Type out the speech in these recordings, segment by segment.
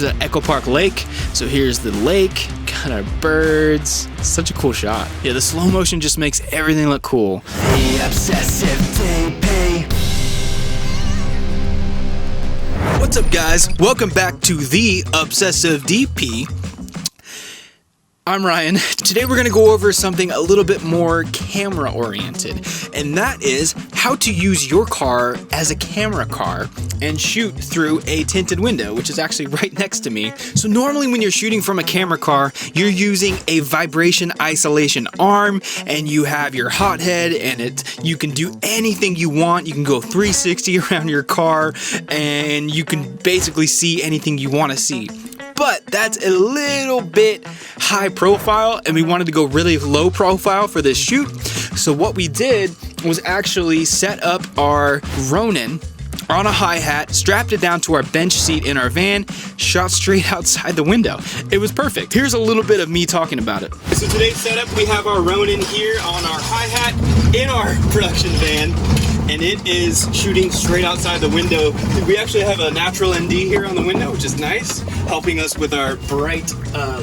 This is at Echo Park Lake. So here's the lake, got our birds. Such a cool shot. Yeah, the slow motion just makes everything look cool. The obsessive DP. What's up, guys? Welcome back to the Obsessive DP. I'm Ryan. Today we're going to go over something a little bit more camera oriented, and that is how to use your car as a camera car and shoot through a tinted window, which is actually right next to me. So normally when you're shooting from a camera car, you're using a vibration isolation arm, and you have your hot head, and you can do anything you want. You can go 360 around your car, and you can basically see anything you want to see. But that's a little bit high profile, and we wanted to go really low profile for this shoot. So what we did was actually set up our RONIN on a hi-hat, strapped it down to our bench seat in our van, shot straight outside the window. It was perfect. Here's a little bit of me talking about it. So today's setup, we have our RONIN here on our hi-hat in our production van, and it is shooting straight outside the window. We actually have a natural ND here on the window, which is nice, helping us with our bright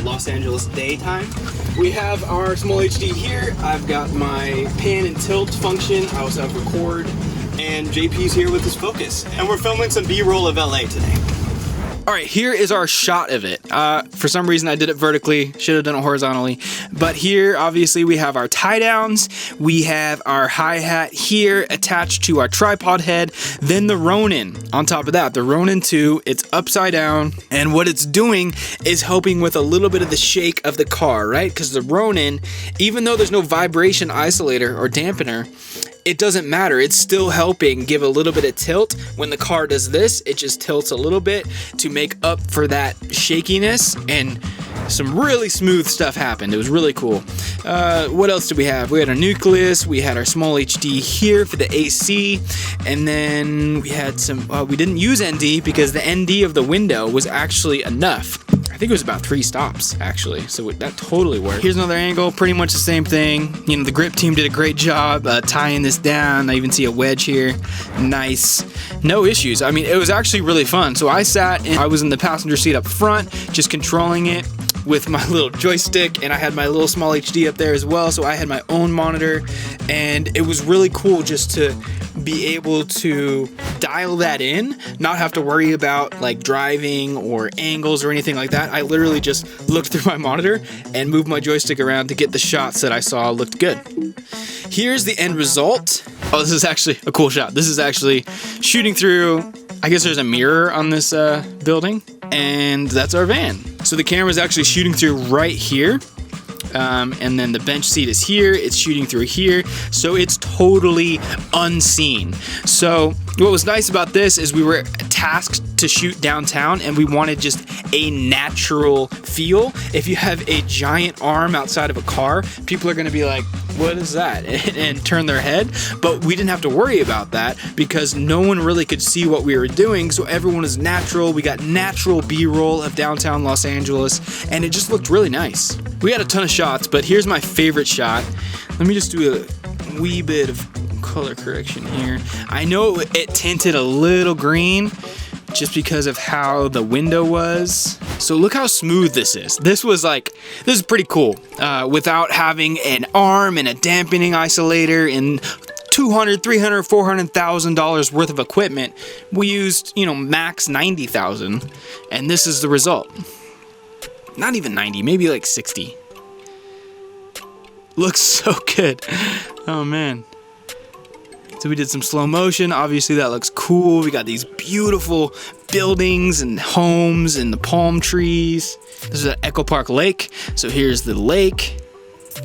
Los Angeles daytime. We have our small HD here. I've got my pan and tilt function. I also have record, and JP's here with his focus. And we're filming some B-roll of LA today. All right, here is our shot of it. For some reason I did it vertically, should have done it horizontally. But here, obviously, we have our tie downs. We have our hi-hat here attached to our tripod head. Then the RONIN on top of that. The RONIN 2, it's upside down. And what it's doing is helping with a little bit of the shake of the car, right? Because the RONIN, even though there's no vibration isolator or dampener, it doesn't matter. It's still helping give a little bit of tilt. When the car does this, it just tilts a little bit to make up for that shakiness, and some really smooth stuff happened. It was really cool. What else did we have? We had our nucleus, we had our small HD here for the AC, and then we had some, we didn't use ND because the ND of the window was actually enough. I think it was about 3 stops actually, so that totally worked. Here's another angle, pretty much the same thing. You know, the grip team did a great job tying this down. I even see a wedge here. Nice. No issues. I mean, it was actually really fun. So I was in the passenger seat up front, just controlling it with my little joystick, and I had my little small HD up there as well, so I had my own monitor, and it was really cool just to be able to dial that in, not have to worry about like driving or angles or anything like that. I literally just looked through my monitor and moved my joystick around to get the shots that I saw looked good. Here's the end result. Oh, this is actually a cool shot. This is actually shooting through, I guess there's a mirror on this building, and that's our van. So the camera is actually shooting through right here. And then the bench seat is here, it's shooting through here, so it's totally unseen. So what was nice about this is we were tasked to shoot downtown, and we wanted just a natural feel. If you have a giant arm outside of a car, people are going to be like, what is that? And turn their head. But we didn't have to worry about that because no one really could see what we were doing, so everyone is natural. We got natural B-roll of downtown Los Angeles, and it just looked really nice. We had a ton of shots, but here's my favorite shot. Let me just do a wee bit of color correction here. I know it tinted a little green just because of how the window was. So look how smooth this is. This is pretty cool. Without having an arm and a dampening isolator and $200,000, $300,000, $400,000 worth of equipment, we used, max $90,000, and this is the result. Not even 90, maybe like 60. Looks so good. Oh man. So we did some slow motion. Obviously that looks cool. We got these beautiful buildings and homes and the palm trees. This is at Echo Park Lake. So here's the lake.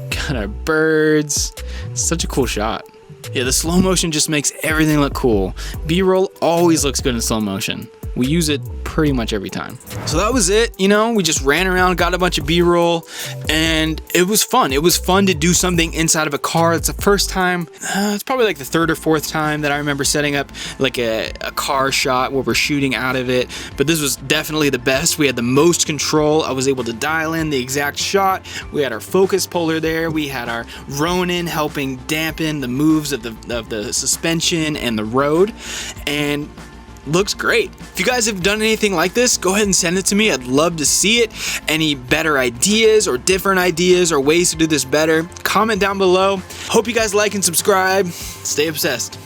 Got our birds. Such a cool shot. Yeah, the slow motion just makes everything look cool. B-roll always looks good in slow motion. We use it pretty much every time. So that was it, we just ran around, got a bunch of B-roll, and it was fun. It was fun to do something inside of a car. It's the first time, it's probably like the 3rd or 4th time that I remember setting up like a car shot where we're shooting out of it, but this was definitely the best. We had the most control. I was able to dial in the exact shot. We had our focus puller there. We had our RONIN helping dampen the moves of the suspension and the road, and looks great. If you guys have done anything like this, go ahead and send it to me. I'd love to see it. Any better ideas or different ideas or ways to do this better, comment down below. Hope you guys like and subscribe. Stay obsessed.